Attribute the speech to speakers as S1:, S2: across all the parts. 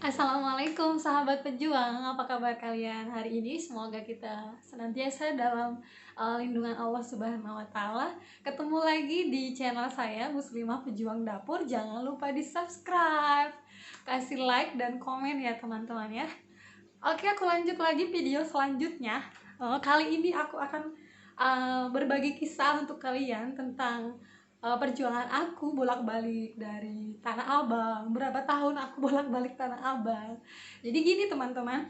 S1: Assalamualaikum sahabat pejuang, apa kabar kalian hari ini? Semoga kita senantiasa dalam lindungan Allah Subhanahu wa Ta'ala. Ketemu lagi di channel saya, Muslimah Pejuang Dapur. Jangan lupa di-subscribe, kasih like dan komen ya teman-teman ya. Oke, aku lanjut lagi video selanjutnya. Kali ini aku akan berbagi kisah untuk kalian tentang perjuangan aku bolak-balik dari Tanah Abang. Berapa tahun aku bolak-balik Tanah Abang. Jadi gini teman-teman,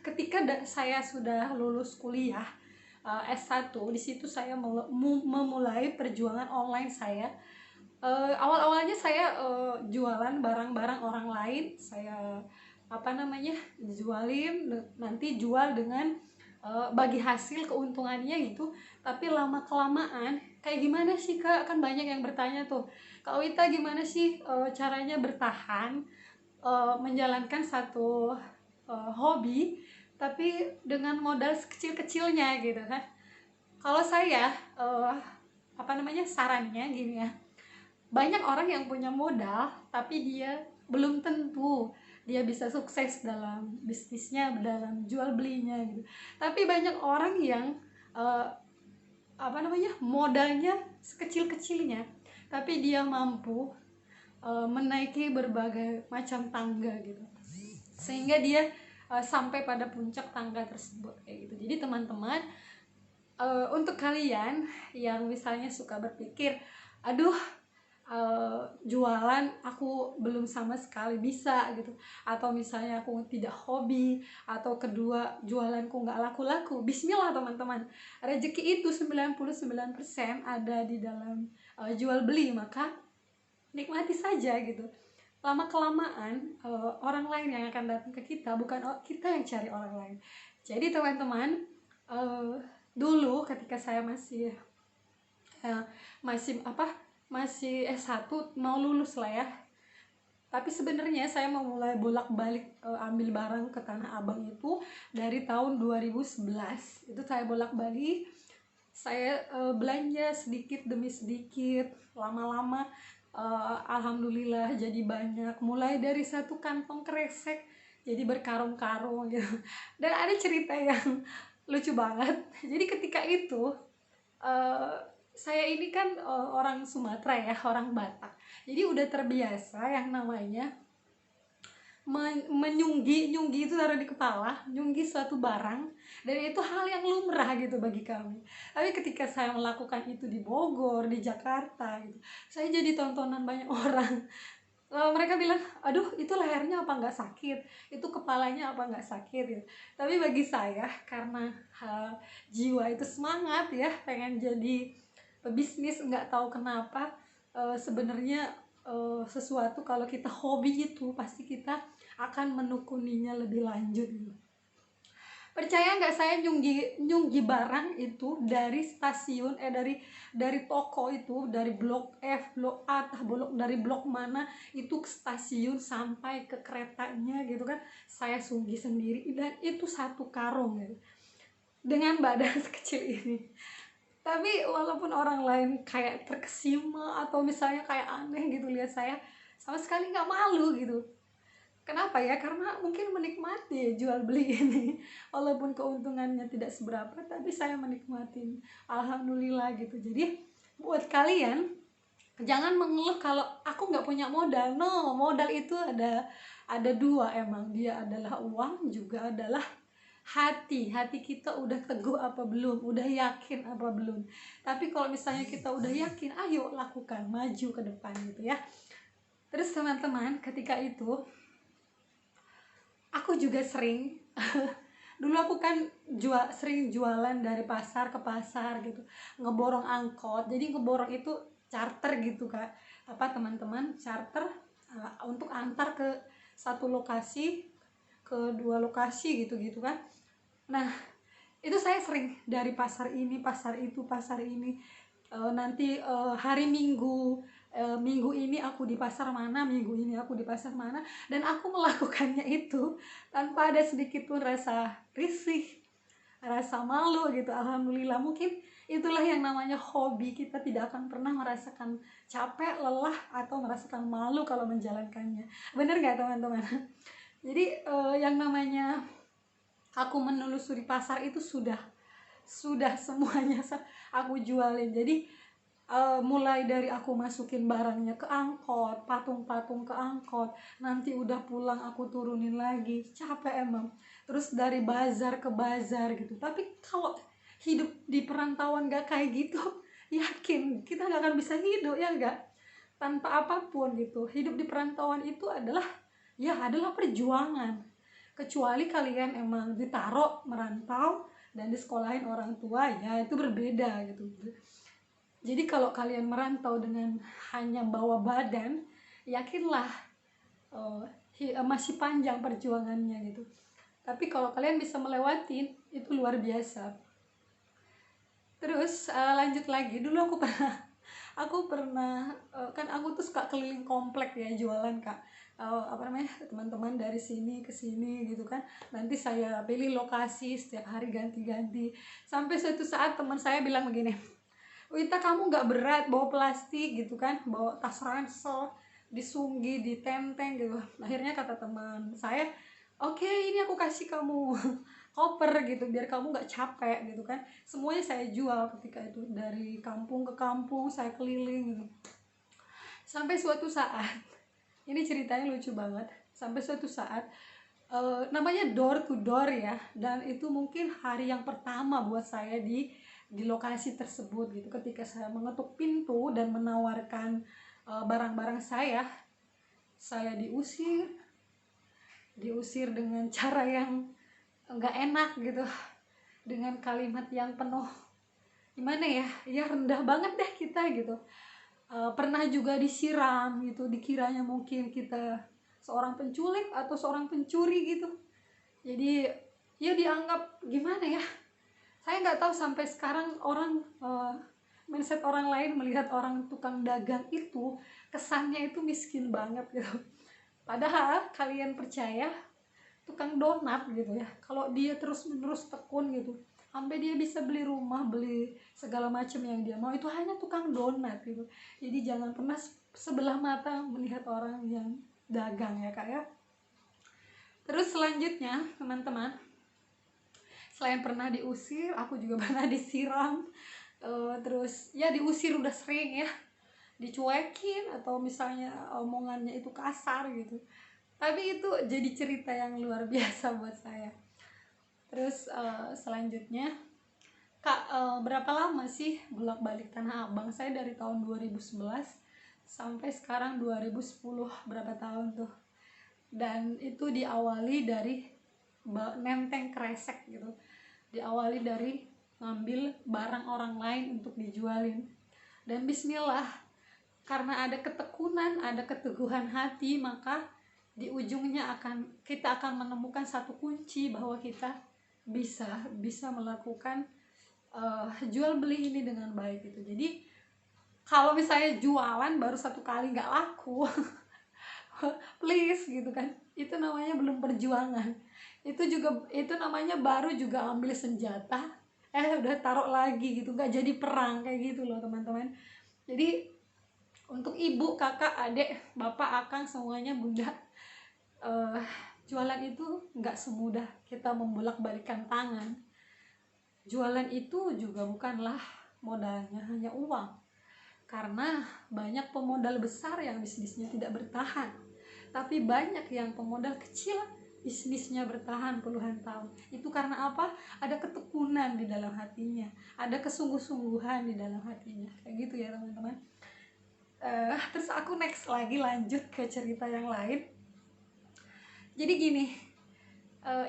S1: ketika saya sudah lulus kuliah S1, di situ saya memulai perjuangan online saya. Awal-awalnya saya jualan barang-barang orang lain. Saya jualin, nanti jual dengan bagi hasil keuntungannya gitu. Tapi lama kelamaan kayak gimana sih Kak, kan banyak yang bertanya tuh, Kak Wita gimana sih caranya bertahan menjalankan satu hobi tapi dengan modal sekecil-kecilnya gitu kan. Kalau saya sarannya gini ya, banyak orang yang punya modal tapi dia belum tentu dia bisa sukses dalam bisnisnya, dalam jual belinya gitu. Tapi banyak orang yang modalnya sekecil-kecilnya tapi dia mampu menaiki berbagai macam tangga gitu, sehingga dia sampai pada puncak tangga tersebut kayak gitu. Jadi teman-teman, untuk kalian yang misalnya suka berpikir, aduh, jualan aku belum sama sekali bisa gitu, atau misalnya aku tidak hobi, atau kedua jualanku nggak laku-laku, bismillah teman-teman, rezeki itu 99% ada di dalam jual beli. Maka nikmati saja gitu. Lama kelamaan orang lain yang akan datang ke kita, bukan kita yang cari orang lain. Jadi teman-teman, dulu ketika saya masih masih S1 mau lulus lah ya, tapi sebenarnya saya mau mulai bolak-balik ambil barang ke Tanah Abang itu dari tahun 2011. Itu saya bolak-balik, saya belanja sedikit demi sedikit, lama-lama alhamdulillah jadi banyak, mulai dari satu kantong kresek jadi berkarung-karung gitu. Dan ada cerita yang lucu banget. Jadi ketika itu saya ini kan orang Sumatera ya, orang Batak. Jadi udah terbiasa yang namanya nyunggi itu taruh di kepala, nyunggi suatu barang, dan itu hal yang lumrah gitu bagi kami. Tapi ketika saya melakukan itu di Bogor, di Jakarta gitu, saya jadi tontonan banyak orang. Mereka bilang, aduh itu lehernya apa nggak sakit, itu kepalanya apa nggak sakit gitu. Tapi bagi saya, karena jiwa itu semangat ya, pengen jadi pebisnis, nggak tahu kenapa sebenarnya sesuatu kalau kita hobi itu pasti kita akan menekuninya lebih lanjut gitu. Percaya nggak, saya nyunggi barang itu dari stasiun dari toko itu, dari blok F, blok A, dari blok mana itu ke stasiun sampai ke keretanya gitu kan, saya sunggi sendiri, dan itu satu karung gitu, dengan badan sekecil ini. Tapi walaupun orang lain kayak terkesima atau misalnya kayak aneh gitu lihat saya, sama sekali nggak malu gitu. Kenapa ya? Karena mungkin menikmati jual beli ini. Walaupun keuntungannya tidak seberapa, tapi saya menikmati. Alhamdulillah gitu. Jadi buat kalian, jangan mengeluh kalau aku nggak punya modal. No, modal itu ada dua emang. Dia adalah uang, juga adalah hati kita udah teguh apa belum, udah yakin apa belum. Tapi kalau misalnya kita udah yakin, ayo lakukan, maju ke depan gitu ya. Terus teman-teman, ketika itu aku juga sering dulu aku kan sering jualan dari pasar ke pasar gitu, ngeborong angkot. Jadi ngeborong itu charter gitu Kak, teman-teman, charter untuk antar ke satu lokasi, ke dua lokasi gitu kan. Nah itu saya sering dari pasar ini, pasar itu, pasar ini. Nanti hari Minggu, minggu ini aku di pasar mana, minggu ini aku di pasar mana, dan aku melakukannya itu tanpa ada sedikit pun rasa risih, rasa malu gitu. Alhamdulillah, mungkin Itulah yang namanya hobi. Kita tidak akan pernah merasakan capek, lelah, atau merasakan malu kalau menjalankannya. Bener nggak teman-teman? Jadi yang namanya aku menelusuri pasar itu sudah semuanya aku jualin. Jadi mulai dari aku masukin barangnya ke angkot, patung-patung ke angkot, nanti udah pulang aku turunin lagi, capek emang. Terus dari bazar ke bazar gitu. Tapi kalau hidup di perantauan gak kayak gitu, yakin kita gak akan bisa hidup, ya gak? Tanpa apapun gitu. Hidup di perantauan itu adalah perjuangan. Kecuali kalian emang ditaruh merantau dan disekolahin orang tua, ya itu berbeda gitu. Jadi kalau kalian merantau dengan hanya bawa badan, yakinlah masih panjang perjuangannya gitu. Tapi kalau kalian bisa melewati, itu luar biasa. Terus lanjut lagi, dulu aku pernah kan aku tuh suka keliling komplek ya, jualan Kak. Teman-teman dari sini ke sini gitu kan. Nanti saya pilih lokasi setiap hari ganti-ganti. Sampai suatu saat teman saya bilang begini, Wita, kamu nggak berat bawa plastik gitu kan, bawa tas ransel, disunggi, ditenteng gitu. Akhirnya kata teman saya, oke, ini aku kasih kamu koper gitu biar kamu nggak capek gitu kan. Semuanya saya jual ketika itu, dari kampung ke kampung saya keliling gitu. Sampai suatu saat, ini ceritanya lucu banget. Sampai suatu saat namanya door to door ya, dan itu mungkin hari yang pertama buat saya di lokasi tersebut gitu. Ketika saya mengetuk pintu dan menawarkan barang-barang saya diusir dengan cara yang enggak enak gitu, dengan kalimat yang penuh gimana ya rendah banget deh kita gitu. Pernah juga disiram gitu, dikiranya mungkin kita seorang penculik atau seorang pencuri gitu. Jadi ya dianggap gimana ya, saya nggak tahu sampai sekarang orang mindset orang lain melihat orang tukang dagang itu kesannya itu miskin banget gitu. Padahal kalian percaya tukang donat gitu ya, kalau dia terus menerus tekun gitu sampai dia bisa beli rumah, beli segala macam yang dia mau, itu hanya tukang donat gitu. Jadi jangan pernah sebelah mata melihat orang yang dagang ya Kak ya. Terus selanjutnya teman-teman, selain pernah diusir, aku juga pernah disiram. Terus ya diusir udah sering ya, dicuekin atau misalnya omongannya itu kasar gitu. Tapi itu jadi cerita yang luar biasa buat saya. Terus selanjutnya, Kak, berapa lama sih bolak-balik Tanah Abang? Saya dari tahun 2011 sampai sekarang 2010, berapa tahun tuh. Dan itu diawali dari nenteng kresek gitu. Diawali dari ngambil barang orang lain untuk dijualin. Dan bismillah, karena ada ketekunan, ada keteguhan hati, maka di ujungnya kita akan menemukan satu kunci bahwa kita bisa melakukan jual beli ini dengan baik gitu. Jadi kalau misalnya jualan baru satu kali nggak laku, please gitu kan, itu namanya belum perjuangan. Itu namanya baru juga ambil senjata, udah taruh lagi gitu, nggak jadi perang kayak gitu loh teman-teman. Jadi untuk ibu, kakak, adik, bapak, akang, semuanya, bunda, jualan itu nggak semudah kita membolak-balikan tangan. Jualan itu juga bukanlah modalnya hanya uang, karena banyak pemodal besar yang bisnisnya tidak bertahan, tapi banyak yang pemodal kecil bisnisnya bertahan puluhan tahun. Itu karena apa? Ada ketekunan di dalam hatinya, ada kesungguh-sungguhan di dalam hatinya, kayak gitu ya teman-teman. Terus aku lanjut ke cerita yang lain. Jadi gini,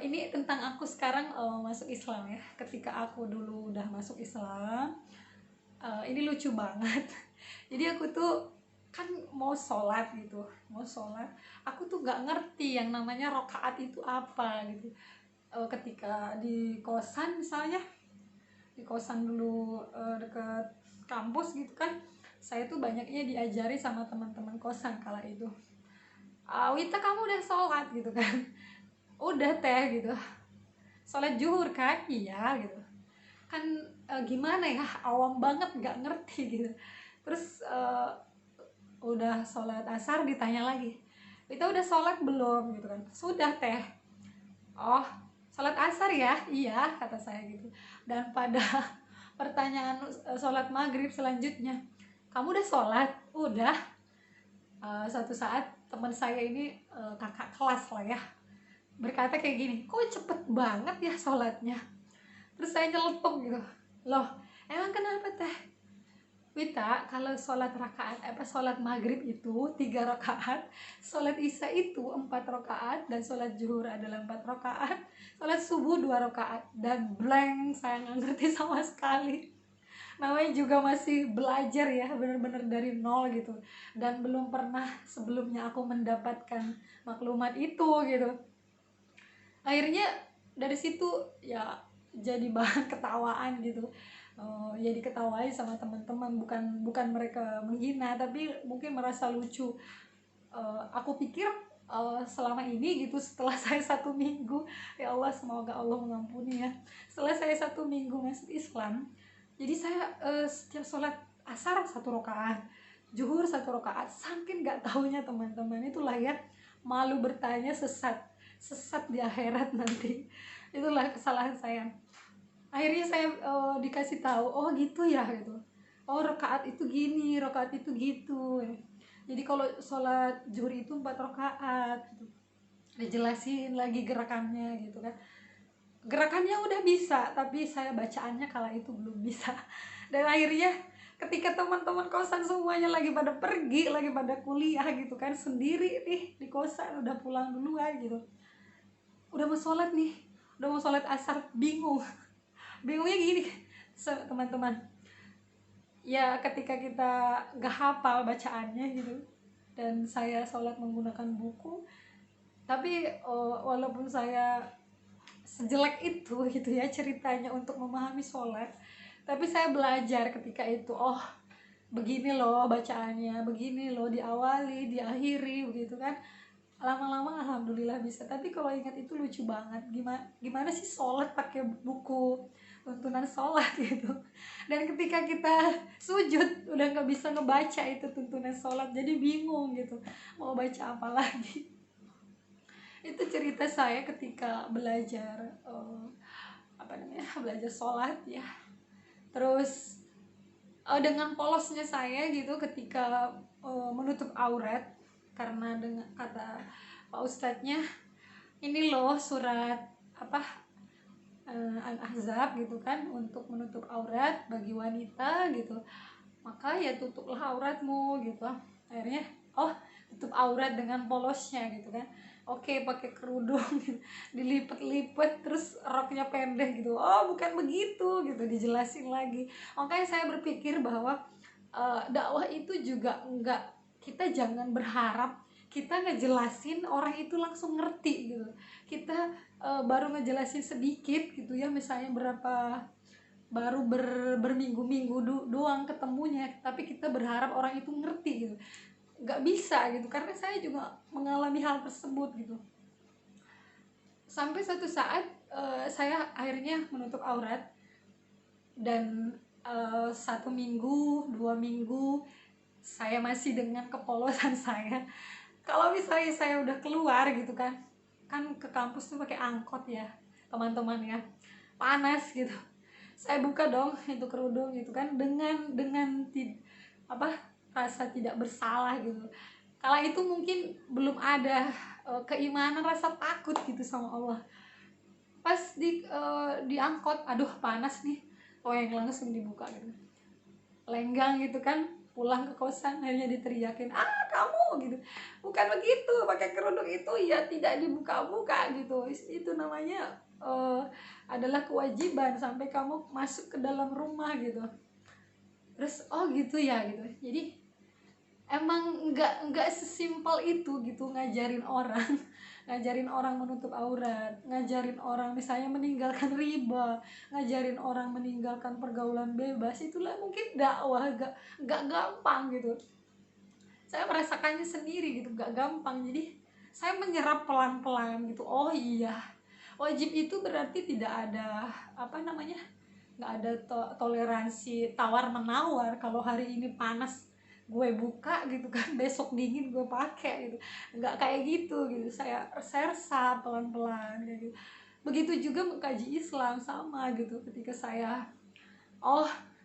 S1: ini tentang aku sekarang masuk Islam ya. Ketika aku dulu udah masuk Islam, ini lucu banget. Jadi aku tuh kan mau sholat, aku tuh gak ngerti yang namanya rokaat itu apa gitu. Ketika di kosan misalnya, di kosan dulu deket kampus gitu kan, saya tuh banyaknya diajari sama teman-teman kosan kala itu. Wita, kamu udah sholat gitu kan? Udah teh gitu. Sholat zuhur kan? Iya gitu. kan gimana ya, awam banget nggak ngerti gitu. Terus udah sholat asar ditanya lagi, "Kita udah sholat belum?" gitu kan. "Sudah teh." "Oh, sholat asar ya?" "Iya," kata saya gitu. Dan pada pertanyaan sholat maghrib selanjutnya, "Kamu udah sholat?" "Udah." Suatu saat teman saya ini kakak kelas lah ya, berkata kayak gini, "Kok cepet banget ya sholatnya?" Terus saya nyeletuk gitu, "Loh, emang kenapa teh?" "Wita, kalau sholat rakaat sholat maghrib itu 3 rakaat, sholat isya itu 4 rakaat, dan sholat zuhur adalah 4 rakaat, sholat subuh 2 rakaat." Dan blank, saya nggak ngerti sama sekali. Namanya juga masih belajar ya, bener-bener dari nol gitu, dan belum pernah sebelumnya aku mendapatkan maklumat itu gitu. Akhirnya dari situ ya jadi bahan ketawaan gitu. Ya diketawain sama teman-teman, bukan mereka menghina, tapi mungkin merasa lucu. Aku pikir selama ini gitu, setelah saya 1 minggu, ya Allah semoga Allah mengampuni ya, setelah saya 1 minggu masuk Islam, jadi saya setiap sholat asar 1 rakaat, zuhur 1 rakaat, saking nggak taunya teman-teman, itulah ya, malu bertanya, sesat di akhirat nanti. Itulah kesalahan saya. Akhirnya saya dikasih tahu, "Oh gitu ya," gitu. "Oh, rakaat itu gini, rakaat itu gitu." Jadi kalau sholat zuhur itu 4 rakaat gitu. Dijelasin lagi gerakannya gitu kan. Gerakannya udah bisa, tapi saya bacaannya kala itu belum bisa. Dan akhirnya ketika teman-teman kosan semuanya lagi pada pergi, lagi pada kuliah gitu kan, sendiri nih di kosan, udah pulang duluan gitu, udah mau sholat nih, udah mau sholat asar, bingungnya gini teman-teman, ya ketika kita gak hafal bacaannya gitu, dan saya sholat menggunakan buku, tapi walaupun saya sejelek itu gitu ya ceritanya untuk memahami sholat, tapi saya belajar ketika itu, oh begini loh bacaannya, begini loh diawali, diakhiri begitu kan. Lama-lama alhamdulillah bisa. Tapi kalau ingat itu lucu banget, gimana sih sholat pakai buku tuntunan sholat gitu. Dan ketika kita sujud udah nggak bisa ngebaca itu tuntunan sholat, jadi bingung gitu mau baca apa lagi. Itu cerita saya ketika belajar belajar sholat ya. Terus dengan polosnya saya gitu ketika menutup aurat, karena dengan kata Pak Ustadznya, ini loh surat Al-Ahzab gitu kan, untuk menutup aurat bagi wanita gitu, maka ya tutuplah auratmu gitu. Akhirnya oh, tutup aurat dengan polosnya gitu kan, oke pakai kerudung gitu, dilipet-lipet, terus roknya pendek gitu, oh bukan begitu gitu, dijelasin lagi. Makanya saya berpikir bahwa dakwah itu juga enggak, kita jangan berharap kita ngejelasin orang itu langsung ngerti gitu. Kita baru ngejelasin sedikit gitu ya, misalnya baru berminggu-minggu doang ketemunya, tapi kita berharap orang itu ngerti gitu, nggak bisa gitu. Karena saya juga mengalami hal tersebut gitu, sampai suatu saat saya akhirnya menutup aurat, dan 1 minggu 2 minggu saya masih dengan kepolosan saya. Kalau misalnya saya udah keluar gitu kan ke kampus tuh pakai angkot ya teman-teman ya, panas gitu, saya buka dong itu kerudung gitu kan, dengan rasa tidak bersalah gitu. Kala itu mungkin belum ada keimanan, rasa takut gitu sama Allah. Pas di angkot, aduh panas nih, oh yang langsung dibuka gitu, lenggang gitu kan, pulang ke kosan akhirnya diteriakin, kamu gitu, bukan begitu, pakai kerudung itu ya tidak dibuka-buka gitu, itu namanya adalah kewajiban sampai kamu masuk ke dalam rumah gitu. Terus oh gitu ya gitu. Jadi emang nggak sesimpel itu gitu ngajarin orang ngajarin orang menutup aurat, ngajarin orang misalnya meninggalkan riba, ngajarin orang meninggalkan pergaulan bebas. Itulah mungkin dakwah, nggak gampang gitu. Saya merasakannya sendiri gitu, nggak gampang. Jadi saya menyerap pelan-pelan gitu, oh iya, wajib itu berarti tidak ada nggak ada toleransi tawar menawar. Kalau hari ini panas gue buka gitu kan, besok dingin gue pakai gitu, nggak kayak gitu gitu. Saya resap pelan-pelan kayak gitu. Begitu juga mengkaji Islam, sama gitu. Ketika saya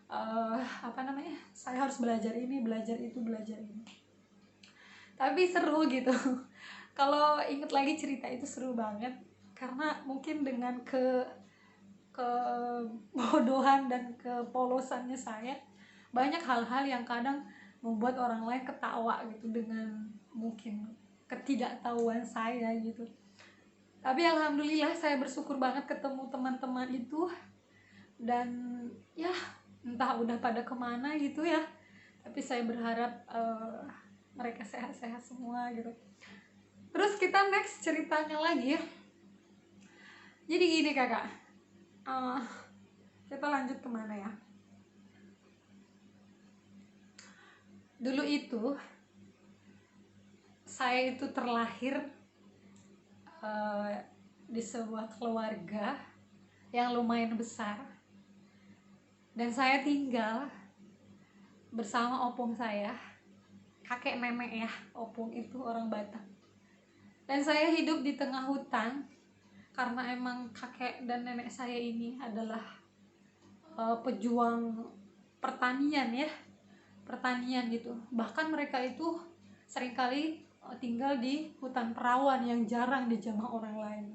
S1: apa namanya, saya harus belajar ini, belajar itu, belajar ini. Tapi seru gitu. Kalau inget lagi cerita itu seru banget, karena mungkin dengan kebodohan dan kepolosannya saya, banyak hal-hal yang kadang membuat orang lain ketawa gitu dengan mungkin ketidaktahuan saya gitu. Tapi alhamdulillah saya bersyukur banget ketemu teman-teman itu, dan ya entah udah pada kemana gitu ya. Tapi saya berharap mereka sehat-sehat semua gitu. Terus kita next ceritanya lagi ya. Jadi gini kakak, kita lanjut kemana ya. Dulu itu saya itu terlahir di sebuah keluarga yang lumayan besar, dan saya tinggal bersama opung saya, kakek nenek ya. Opung itu orang Batak, dan saya hidup di tengah hutan karena emang kakek dan nenek saya ini adalah pejuang pertanian ya, pertanian gitu. Bahkan mereka itu seringkali tinggal di hutan perawan yang jarang dijamah orang lain.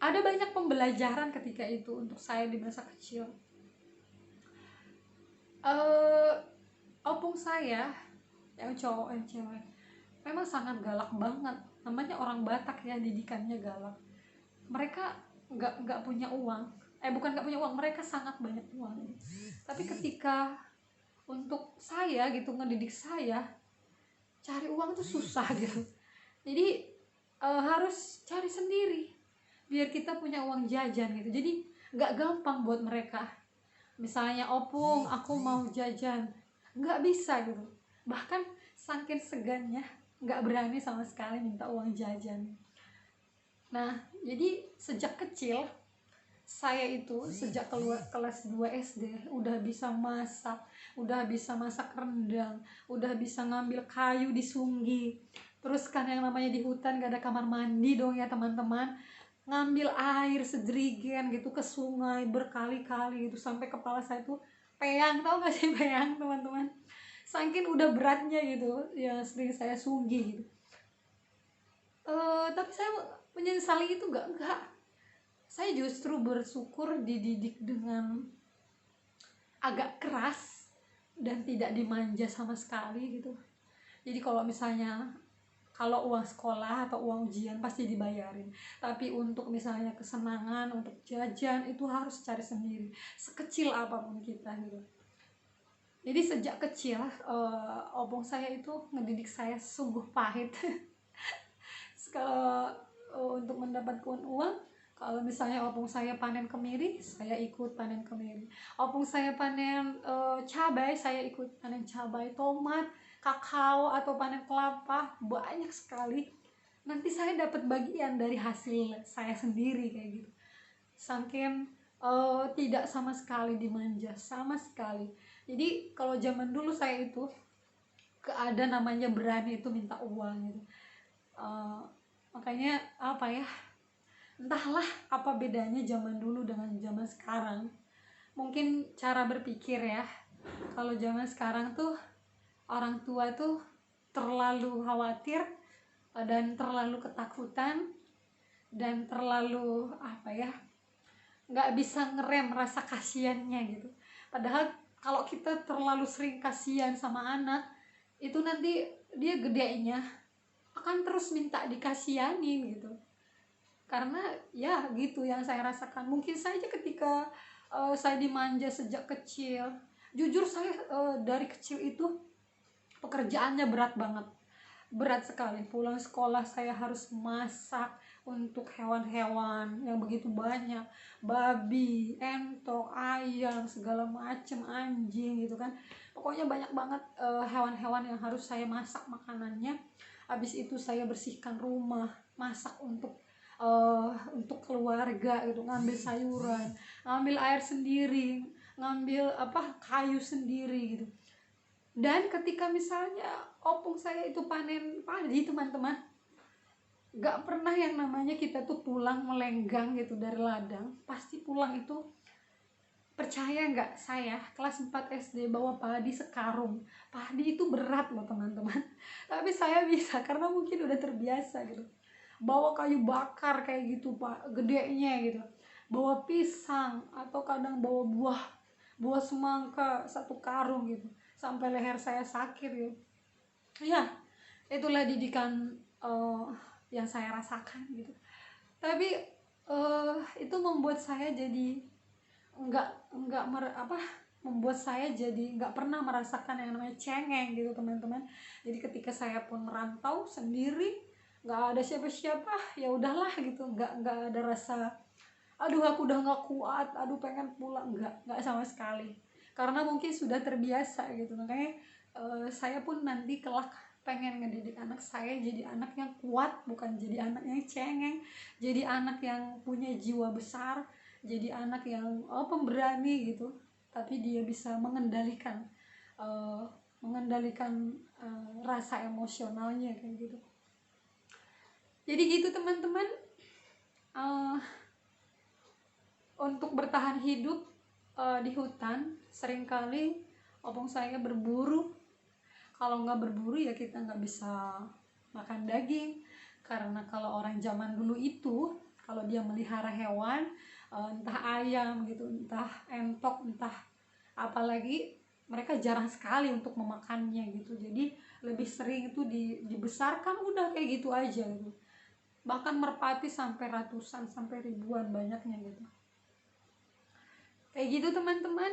S1: Ada banyak pembelajaran ketika itu untuk saya di masa kecil. Opung saya yang cowok yang cewek memang sangat galak banget. Namanya orang Batak ya, didikannya galak. Mereka nggak punya uang, bukan nggak punya uang, mereka sangat banyak uang. Tapi ketika untuk saya gitu ngedidik saya, cari uang tuh susah gitu. Jadi harus cari sendiri biar kita punya uang jajan gitu. Jadi nggak gampang buat mereka. Misalnya opung, aku mau jajan, nggak bisa gitu. Bahkan saking segannya nggak berani sama sekali minta uang jajan. Nah, jadi sejak kecil saya itu sejak kelas 2 SD udah bisa masak, udah bisa masak rendang, udah bisa ngambil kayu di Sunggi. Terus kan yang namanya di hutan gak ada kamar mandi dong ya teman-teman, ngambil air sejerigen gitu ke sungai berkali-kali gitu sampai kepala saya tuh peyang. Tau gak sih peyang teman-teman? Saking udah beratnya gitu ya, sering saya Sunggi gitu. Tapi saya menyesali itu enggak. Saya justru bersyukur dididik dengan agak keras dan tidak dimanja sama sekali gitu. Jadi kalau misalnya kalau uang sekolah atau uang ujian pasti dibayarin, tapi untuk misalnya kesenangan, untuk jajan itu harus cari sendiri, sekecil apapun kita gitu. Jadi sejak kecil opung saya itu ngedidik saya sungguh pahit. Kalau untuk mendapatkan uang, kalau misalnya opung saya panen kemiri, saya ikut panen kemiri. Opung saya panen cabai, saya ikut panen cabai. Tomat, kakao atau panen kelapa, banyak sekali. Nanti saya dapat bagian dari hasil saya sendiri kayak gitu. Saking tidak sama sekali dimanja, sama sekali. Jadi kalau zaman dulu saya itu ada namanya berani itu minta uang gitu. Makanya apa ya, entahlah apa bedanya zaman dulu dengan zaman sekarang. Mungkin cara berpikir ya. Kalau zaman sekarang tuh orang tua tuh terlalu khawatir dan terlalu ketakutan dan terlalu apa ya, nggak bisa ngerem rasa kasihannya gitu. Padahal kalau kita terlalu sering kasihan sama anak, itu nanti dia gedenya akan terus minta dikasihanin gitu. Karena ya gitu yang saya rasakan. Mungkin saja ketika saya dimanja sejak kecil, jujur saya dari kecil itu pekerjaannya berat banget, berat sekali. Pulang sekolah saya harus masak untuk hewan-hewan yang begitu banyak, babi, entok, ayam, segala macem, anjing gitu kan. Pokoknya banyak banget hewan-hewan yang harus saya masak makanannya. Habis itu saya bersihkan rumah, masak untuk untuk keluarga gitu, ngambil sayuran, ngambil air sendiri, ngambil kayu sendiri gitu. Dan ketika misalnya opung saya itu panen padi, teman-teman, gak pernah yang namanya kita tuh pulang melenggang gitu dari ladang. Pasti pulang itu, percaya nggak, saya kelas 4 SD bawa padi sekarung. Padi itu berat loh teman-teman. Tapi saya bisa karena mungkin udah terbiasa gitu. Bawa kayu bakar kayak gitu pak, gedenya gitu. Bawa pisang atau kadang bawa buah semangka satu karung gitu. Sampai leher saya sakit gitu. Ya, itulah didikan yang saya rasakan gitu. Tapi itu membuat saya jadi nggak membuat saya jadi nggak pernah merasakan yang namanya cengeng gitu teman-teman. Jadi ketika saya pun merantau sendiri, nggak ada siapa-siapa, ya udahlah gitu, nggak ada rasa aduh aku udah nggak kuat, aduh pengen pulang, nggak sama sekali, karena mungkin sudah terbiasa gitu. Makanya saya pun nanti kelak pengen ngedidik anak saya jadi anak yang kuat, bukan jadi anak yang cengeng, jadi anak yang punya jiwa besar, jadi anak yang pemberani gitu, tapi dia bisa mengendalikan uh, rasa emosionalnya kayak gitu. Jadi gitu teman-teman, uh, untuk bertahan hidup di hutan, seringkali opung saya berburu. Kalau nggak berburu ya kita nggak bisa makan daging, karena kalau orang zaman dulu itu kalau dia melihara hewan, entah ayam gitu, entah entok, entah apalagi, mereka jarang sekali untuk memakannya gitu. Jadi lebih sering itu dibesarkan udah kayak gitu aja gitu. Bahkan merpati sampai ratusan sampai ribuan banyaknya gitu. Kayak gitu teman-teman.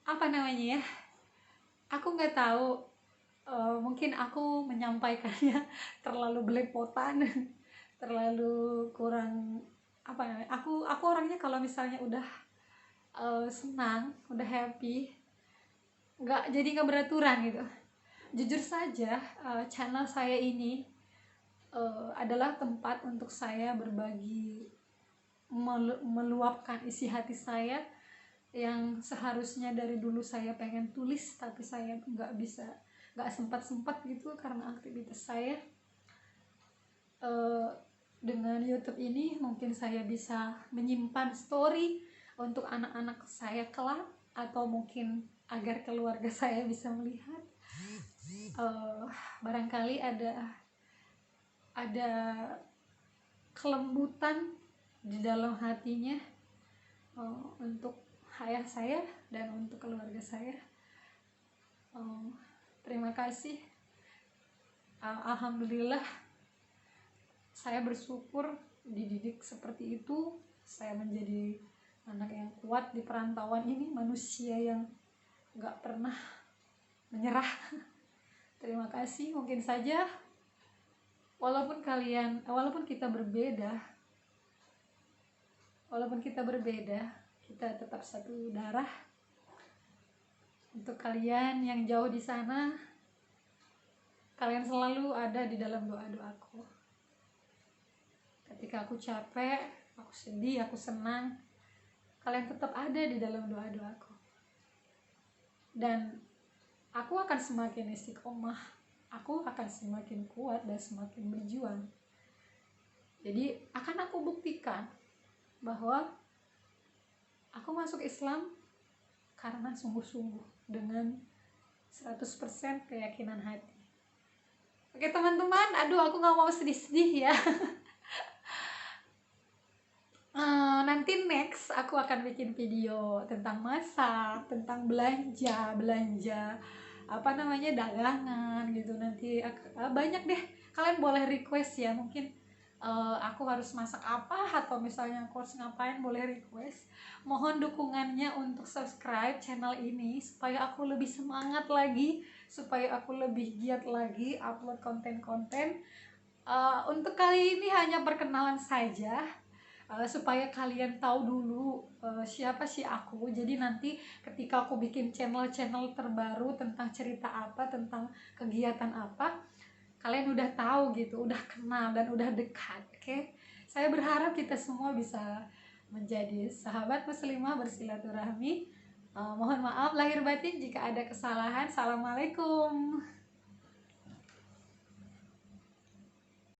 S1: Apa namanya ya, aku nggak tahu, mungkin aku menyampaikannya terlalu belepotan, terlalu kurang apa namanya. Aku orangnya kalau misalnya udah senang, udah happy, nggak beraturan gitu. Jujur saja, channel saya ini adalah tempat untuk saya berbagi, meluapkan isi hati saya yang seharusnya dari dulu saya pengen tulis, tapi saya nggak sempat gitu karena aktivitas saya. Dengan YouTube ini mungkin saya bisa menyimpan story untuk anak-anak saya kelak, atau mungkin agar keluarga saya bisa melihat. Barangkali ada kelembutan di dalam hatinya untuk ayah saya dan untuk keluarga saya. Terima kasih. Alhamdulillah, saya bersyukur dididik seperti itu. Saya menjadi anak yang kuat di perantauan ini, manusia yang gak pernah menyerah. Terima kasih. Mungkin saja walaupun kita berbeda, kita tetap satu darah. Untuk kalian yang jauh di sana, kalian selalu ada di dalam doa-doaku. Ketika aku capek, aku sedih, aku senang, kalian tetap ada di dalam doa-doaku. Dan aku akan semakin istiqomah, aku akan semakin kuat dan semakin berjuang. Jadi akan aku buktikan bahwa aku masuk Islam karena sungguh-sungguh, dengan 100% keyakinan hati. Oke teman-teman, aduh aku gak mau sedih-sedih ya. Nanti next aku akan bikin video tentang masak, tentang belanja dagangan gitu. Nanti banyak deh, kalian boleh request ya, mungkin aku harus masak apa, atau misalnya aku harus ngapain, boleh request. Mohon dukungannya untuk subscribe channel ini supaya aku lebih semangat lagi, supaya aku lebih giat lagi upload konten-konten. Untuk kali ini hanya perkenalan saja, supaya kalian tahu dulu siapa sih aku. Jadi nanti ketika aku bikin channel terbaru tentang cerita apa, tentang kegiatan apa, kalian udah tahu gitu, udah kenal dan udah dekat. Oke, saya berharap kita semua bisa menjadi sahabat muslimah bersilaturahmi. Mohon maaf lahir batin jika ada kesalahan. Assalamualaikum.